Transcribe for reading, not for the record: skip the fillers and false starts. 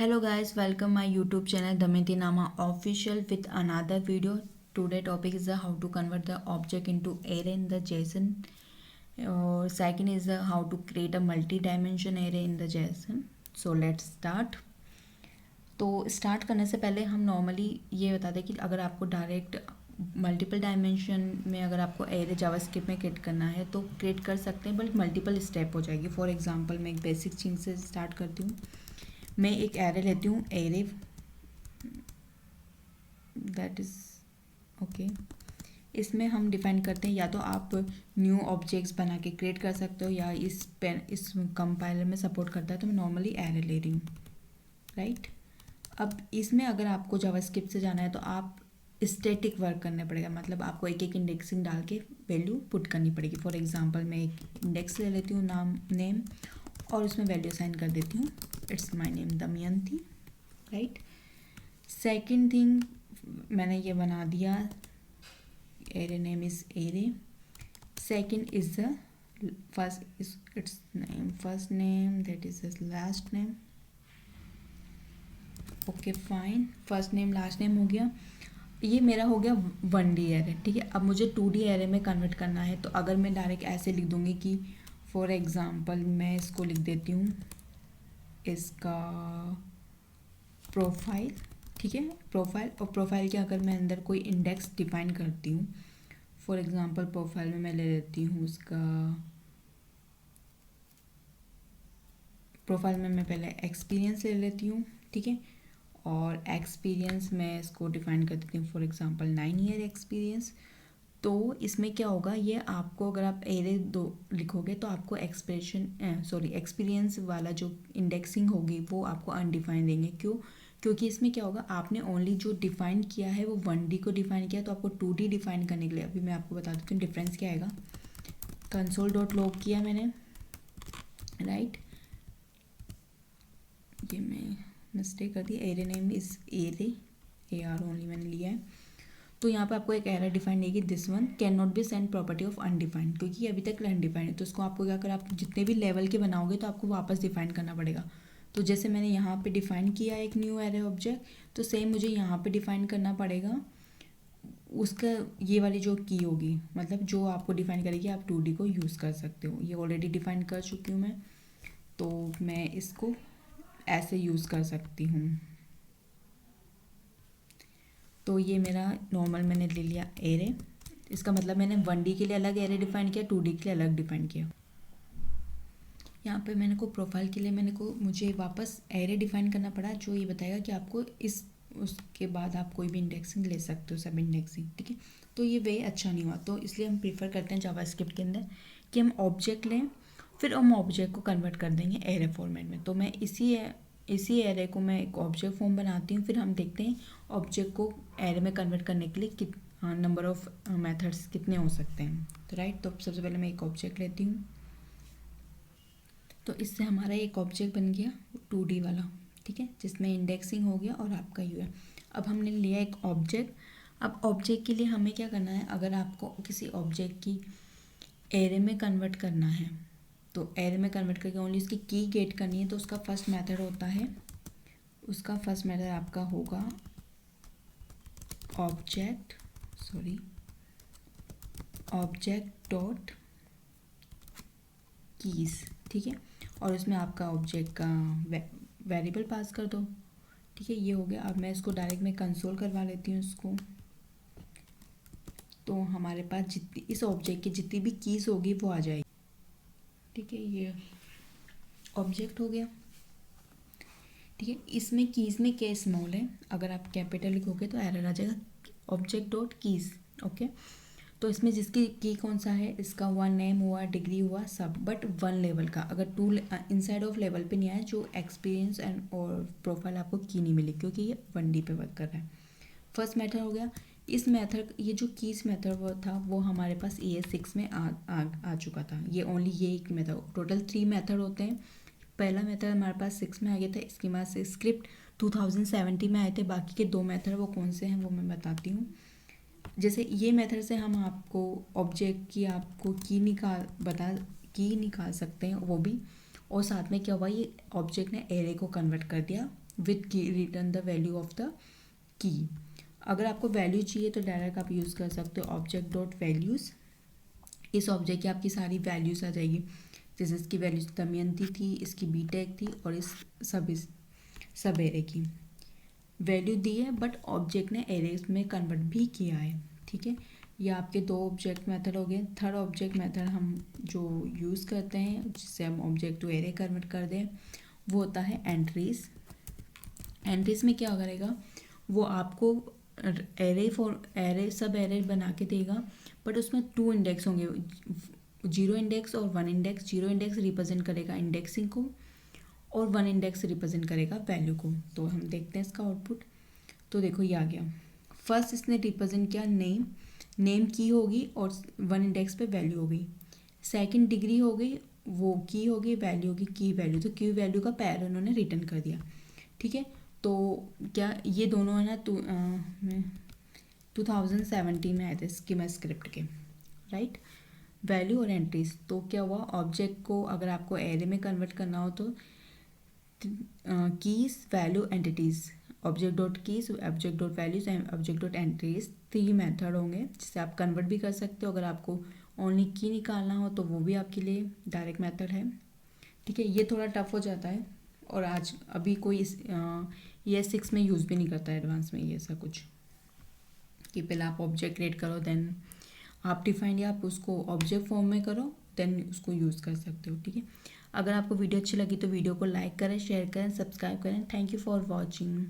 Hello guys, welcome my YouTube channel Damayanti Nama Official with another video. Today topic is how to convert the object into array in the JSON. Second is how to create a multi-dimension array in the JSON. So let's start. तो start करने से पहले हम normally ये बता दें कि अगर आपको डायरेक्ट मल्टीपल डायमेंशन में अगर आपको एरे जावास्क्रिप्ट में क्रिएट करना है तो क्रिएट कर सकते हैं, बट मल्टीपल स्टेप हो जाएगी. फॉर एग्जांपल मैं एक बेसिक चीज़ से स्टार्ट करती हूँ. मैं एक एरे लेती हूँ, एरे दैट इज़ ओके. इसमें हम डिफाइन करते हैं, या तो आप न्यू ऑब्जेक्ट्स बना के क्रिएट कर सकते हो या इस कंपाइलर में सपोर्ट करता है, तो मैं नॉर्मली एरे ले रही हूँ, राइट. अब इसमें अगर आपको जावास्क्रिप्ट से जाना है तो आप स्टैटिक वर्क करना पड़ेगा, मतलब आपको एक एक इंडेक्सिंग डाल के वैल्यू पुट करनी पड़ेगी. फॉर एग्जांपल मैं एक इंडेक्स ले लेती हूँ, नाम नेम, और उसमें वैल्यू साइन कर देती हूँ, it's my name Damayanti, right. Second thing मैंने ये बना दिया, array name is array. Second is the first is it's name, first name that is the last name. Okay fine, first name last name हो गया. ये मेरा हो गया 1D एरे, ठीक है. अब मुझे 2D एरे में कन्वर्ट करना है, तो अगर मैं डायरेक्ट ऐसे लिख दूँगी कि फॉर एग्ज़ाम्पल मैं इसको लिख देती हूँ, इसका प्रोफाइल, ठीक है, प्रोफाइल. और प्रोफाइल के अगर मैं अंदर कोई इंडेक्स डिफाइन करती हूँ, फॉर एग्ज़ाम्पल प्रोफाइल में मैं ले लेती हूँ उसका प्रोफाइल में मैं पहले एक्सपीरियंस ले लेती हूँ, ठीक है. और एक्सपीरियंस मैं इसको डिफाइन कर देती हूँ, फॉर एग्ज़ाम्पल 9 ईयर एक्सपीरियंस. तो इसमें क्या होगा, ये आपको अगर आप एरे 2 लिखोगे तो आपको एक्सपीरियंस वाला जो इंडेक्सिंग होगी वो आपको अनडिफाइंड देंगे. क्यों? क्योंकि इसमें क्या होगा, आपने ओनली जो डिफाइन किया है वो 1D को डिफाइन किया, तो आपको 2D डिफाइन करने के लिए अभी मैं आपको बता देती हूँ डिफरेंस क्या आएगा. console.log किया मैंने, राइट. ये मैं मिस्टेक कर दी, array name is array, AR only मैंने लिया है. तो यहाँ पे आपको एक एरर डिफाइन देगी, this one can not be set property of undefined, क्योंकि अभी तक अनडिफाइंड है. तो इसको आपको क्या कर, आप जितने भी लेवल के बनाओगे तो आपको वापस डिफाइन करना पड़ेगा. तो जैसे मैंने यहाँ पे डिफाइन किया एक न्यू एरे ऑब्जेक्ट, तो सेम मुझे यहाँ पे डिफाइन करना पड़ेगा उसका ये वाली जो की होगी, मतलब जो आपको डिफाइन करेगी, आप 2D को यूज़ कर सकते हो. ये ऑलरेडी डिफाइन कर चुकी हूँ मैं, तो मैं इसको ऐसे यूज़ कर सकती हूँ. तो ये मेरा नॉर्मल मैंने ले लिया एरे. इसका मतलब मैंने 1D के लिए अलग एरे डिफाइन किया, 2D के लिए अलग डिफाइन किया. यहाँ पे मैंने को प्रोफाइल के लिए मुझे वापस एरे डिफाइन करना पड़ा, जो ये बताएगा कि आपको उसके बाद आप कोई भी इंडेक्सिंग ले सकते हो, सब इंडेक्सिंग, ठीक है. तो ये वे अच्छा नहीं हुआ, तो इसलिए हम प्रीफर करते हैं जावास्क्रिप्ट के अंदर कि हम ऑब्जेक्ट लें, फिर हम ऑब्जेक्ट को कन्वर्ट कर देंगे एरे फॉर्मेट में. तो मैं इसी एरे को मैं एक ऑब्जेक्ट फॉर्म बनाती हूँ, फिर हम देखते हैं ऑब्जेक्ट को एरे में कन्वर्ट करने के लिए नंबर ऑफ मेथड्स कितने हो सकते हैं. तो राइट, तो सबसे पहले मैं एक ऑब्जेक्ट लेती हूँ. तो इससे हमारा एक ऑब्जेक्ट बन गया 2D वाला, ठीक है, जिसमें इंडेक्सिंग हो गया और आपका यू है. अब हमने लिया एक ऑब्जेक्ट. अब ऑब्जेक्ट के लिए हमें क्या करना है, अगर आपको किसी ऑब्जेक्ट की एरे में कन्वर्ट करना है, तो एरे में कन्वर्ट करके ओनली उसकी की गेट करनी है, तो उसका फर्स्ट मेथड होता है, उसका फर्स्ट मेथड आपका होगा ऑब्जेक्ट डॉट कीज़, ठीक है. और उसमें आपका ऑब्जेक्ट का वेरिएबल पास कर दो, ठीक है. ये हो गया. अब मैं इसको डायरेक्ट में कंसोल करवा लेती हूँ इसको. तो हमारे पास जितनी इस ऑब्जेक्ट की जितनी भी कीज़ होगी वो आ जाएगी, ठीक है. ये ऑब्जेक्ट हो गया, ठीक है. इसमें कीज़ में के स्मॉल है, अगर आप कैपिटल लिखोगे तो एरर आ जाएगा, ऑब्जेक्ट डॉट कीज़, ओके. तो इसमें जिसकी की कौन सा है, इसका 1 नेम हुआ, डिग्री हुआ, सब, बट 1 लेवल का. अगर 2 इनसाइड ऑफ लेवल पे नहीं आया, जो एक्सपीरियंस एंड और प्रोफाइल आपको की नहीं मिली, क्योंकि ये 1D पे वर्क कर रहा है. फर्स्ट मेथड हो गया. इस मेथड, ये जो कीज मेथड वो था, वो हमारे पास ES6 में आ चुका था. ये ओनली ये एक मेथड, टोटल 3 मेथड होते हैं. पहला मेथड हमारे पास 6 में आ गया था, इसके बाद से स्क्रिप्ट 2017 में आए थे. बाकी के 2 मेथड वो कौन से हैं वो मैं बताती हूँ. जैसे ये मेथड से हम आपको ऑब्जेक्ट की आपको की निकाल सकते हैं वो भी. और साथ में क्या हुआ, ये ऑब्जेक्ट ने एरे को कन्वर्ट कर दिया विथ की return the value of the key. अगर आपको वैल्यू चाहिए तो डायरेक्ट आप यूज़ कर सकते हो ऑब्जेक्ट डॉट वैल्यूज़। इस ऑब्जेक्ट की आपकी सारी वैल्यूज़ आ जाएगी, जैसे इसकी वैल्यूज दमयंती थी, इसकी बीटेक थी, और इस सब एरे की वैल्यू दी है, बट ऑब्जेक्ट ने एरेज में कन्वर्ट भी किया है। ठीक है, ये आपके दो ऑब्जेक्ट मेथड हो गए। थर्ड ऑब्जेक्ट मेथड हम जो यूज़ करते हैं जिससे हम ऑब्जेक्ट टू एरे कन्वर्ट कर दें, वो होता है एंट्रीज। एंट्रीज में क्या करेगा, वो आपको एरे सब एरे बना के देगा, बट उसमें 2 इंडेक्स होंगे, 0 इंडेक्स और 1 इंडेक्स। 0 इंडेक्स रिप्रेजेंट करेगा इंडेक्सिंग को और 1 इंडेक्स रिप्रेजेंट करेगा वैल्यू को। तो हम देखते हैं इसका आउटपुट। तो देखो ये आ गया। फर्स्ट इसने रिप्रेजेंट किया नेम की होगी और 1 इंडेक्स पे वैल्यू हो गई। सेकंड डिग्री हो गई, वो की होगी, वैल्यू होगी की वैल्यू, तो की वैल्यू का पैर उन्होंने रिटर्न कर दिया। ठीक है, तो क्या ये दोनों है ना 2017 में आए थे स्कीमा स्क्रिप्ट के, राइट, वैल्यू और एंट्रीज। तो क्या हुआ, ऑब्जेक्ट को अगर आपको एरे में कन्वर्ट करना हो तो keys value entities, object dot keys, object dot values and object dot entries, 3 method होंगे जिससे आप कन्वर्ट भी कर सकते हो। अगर आपको ओनली की निकालना हो तो वो भी आपके लिए डायरेक्ट मेथड है। ठीक है, ये थोड़ा टफ हो जाता है और आज अभी कोई ये 6 में यूज़ भी नहीं करता है एडवांस में ये ऐसा कुछ, कि पहले आप ऑब्जेक्ट क्रिएट करो देन आप डिफाइन या आप उसको ऑब्जेक्ट फॉर्म में करो देन उसको यूज़ कर सकते हो। ठीक है, अगर आपको वीडियो अच्छी लगी तो वीडियो को लाइक करें, शेयर करें, सब्सक्राइब करें। Thank you for watching.